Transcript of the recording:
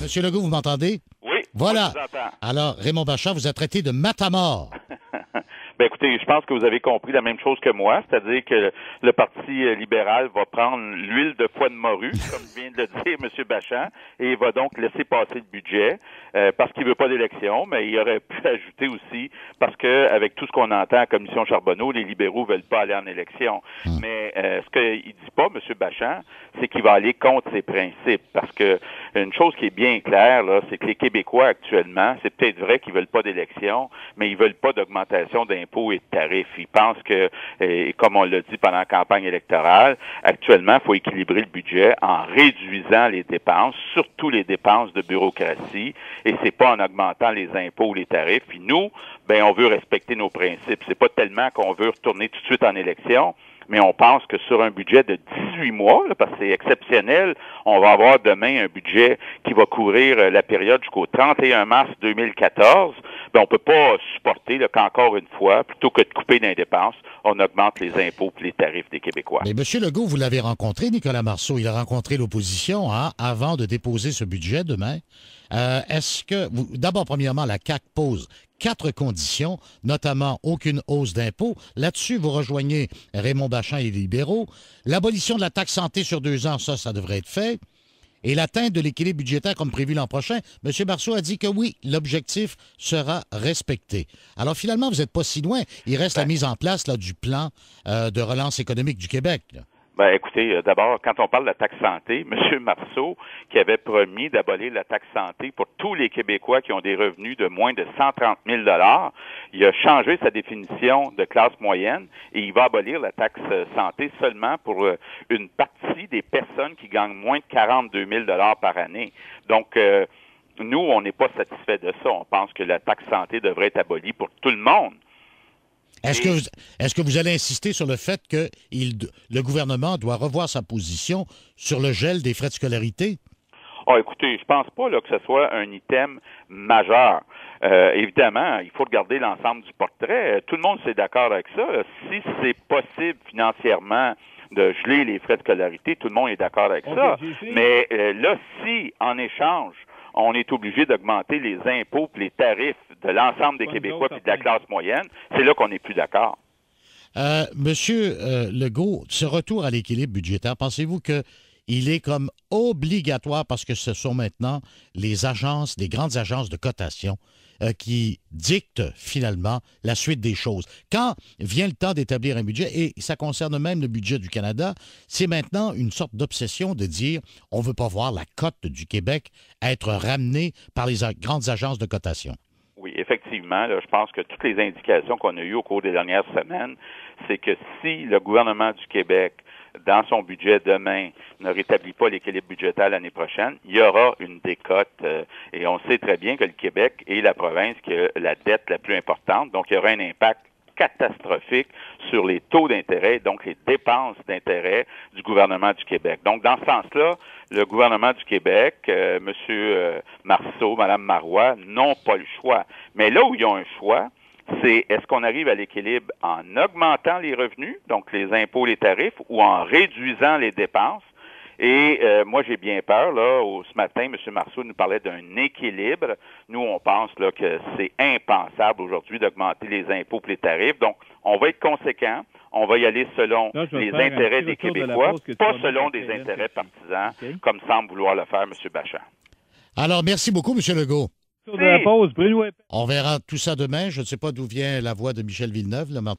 Monsieur Legault, vous m'entendez? Oui, Voilà. je vous entends. Alors, Raymond Bachand vous a traité de matamor. Ben écoutez, je pense que vous avez compris la même chose que moi, c'est-à-dire que le Parti libéral va prendre l'huile de foie de morue, comme vient de le dire M. Bachand, et il va donc laisser passer le budget parce qu'il veut pas d'élection, mais il aurait pu ajouter aussi parce que avec tout ce qu'on entend à Commission Charbonneau, les libéraux veulent pas aller en élection. Mais ce qu'il dit pas, M. Bachand, c'est qu'il va aller contre ses principes, parce que une chose qui est bien claire, là, c'est que les Québécois actuellement, c'est peut-être vrai qu'ils veulent pas d'élection, mais ils veulent pas d'augmentation d'impôts et de tarifs. Ils pensent que, comme on l'a dit pendant la campagne électorale, actuellement, il faut équilibrer le budget en réduisant les dépenses, surtout les dépenses de bureaucratie, et c'est pas en augmentant les impôts ou les tarifs. Puis nous, ben, on veut respecter nos principes. C'est pas tellement qu'on veut retourner tout de suite en élection, mais on pense que sur un budget de 18 mois, là, parce que c'est exceptionnel, on va avoir demain un budget qui va couvrir la période jusqu'au 31 mars 2014. Ben, on peut pas supporter là, qu'encore une fois, plutôt que de couper dans les dépenses, on augmente les impôts et les tarifs des Québécois. Mais M. Legault, vous l'avez rencontré, Nicolas Marceau. Il a rencontré l'opposition avant de déposer ce budget demain. Est-ce que, d'abord, premièrement, la CAQ pose 4 conditions, notamment aucune hausse d'impôts. Là-dessus, vous rejoignez Raymond Bachand et les libéraux. L'abolition de la taxe santé sur 2 ans, ça devrait être fait. Et l'atteinte de l'équilibre budgétaire comme prévu l'an prochain, M. Marceau a dit que oui, l'objectif sera respecté. Alors finalement, vous n'êtes pas si loin. Il reste la mise en place là, du plan de relance économique du Québec. Là. Ben, écoutez, d'abord, quand on parle de la taxe santé, M. Marceau, qui avait promis d'abolir la taxe santé pour tous les Québécois qui ont des revenus de moins de 130 000 il a changé sa définition de classe moyenne et il va abolir la taxe santé seulement pour une partie des personnes qui gagnent moins de 42 000 par année. Donc, nous, on n'est pas satisfait de ça. On pense que la taxe santé devrait être abolie pour tout le monde. Est-ce que vous allez insister sur le fait que le gouvernement doit revoir sa position sur le gel des frais de scolarité? Oh, écoutez, je pense pas là, que ce soit un item majeur. Évidemment, il faut regarder l'ensemble du portrait. Tout le monde s'est d'accord avec ça. Si c'est possible financièrement de geler les frais de scolarité, tout le monde est d'accord avec ça. Mais là, si, en échange, on est obligé d'augmenter les impôts et les tarifs de l'ensemble des Québécois et de la classe moyenne, c'est là qu'on n'est plus d'accord. Monsieur Legault, ce retour à l'équilibre budgétaire, pensez-vous qu'il est comme obligatoire parce que ce sont maintenant les grandes agences de cotation qui dictent finalement la suite des choses. Quand vient le temps d'établir un budget, et ça concerne même le budget du Canada, c'est maintenant une sorte d'obsession de dire on ne veut pas voir la cote du Québec être ramenée par les grandes agences de cotation. Oui, effectivement, là, je pense que toutes les indications qu'on a eues au cours des dernières semaines, c'est que si le gouvernement du Québec, dans son budget demain, ne rétablit pas l'équilibre budgétaire l'année prochaine, il y aura une décote. Et on sait très bien que le Québec est la province qui a la dette la plus importante. Donc, il y aura un impact catastrophique sur les taux d'intérêt, donc les dépenses d'intérêt du gouvernement du Québec. Donc, dans ce sens-là, le gouvernement du Québec, M. Marceau, Mme Marois, n'ont pas le choix. Mais là où ils ont un choix, c'est est-ce qu'on arrive à l'équilibre en augmentant les revenus, donc les impôts, les tarifs, ou en réduisant les dépenses? Et moi, j'ai bien peur, là, ce matin, M. Marceau nous parlait d'un équilibre. Nous, on pense là que c'est impensable aujourd'hui d'augmenter les impôts et les tarifs. Donc, on va être conséquent. On va y aller selon les intérêts des Québécois, pas selon des intérêts partisans, comme semble vouloir le faire M. Bachand. Alors, merci beaucoup, M. Legault. De la pause, on verra tout ça demain. Je ne sais pas d'où vient la voix de Michel Villeneuve, le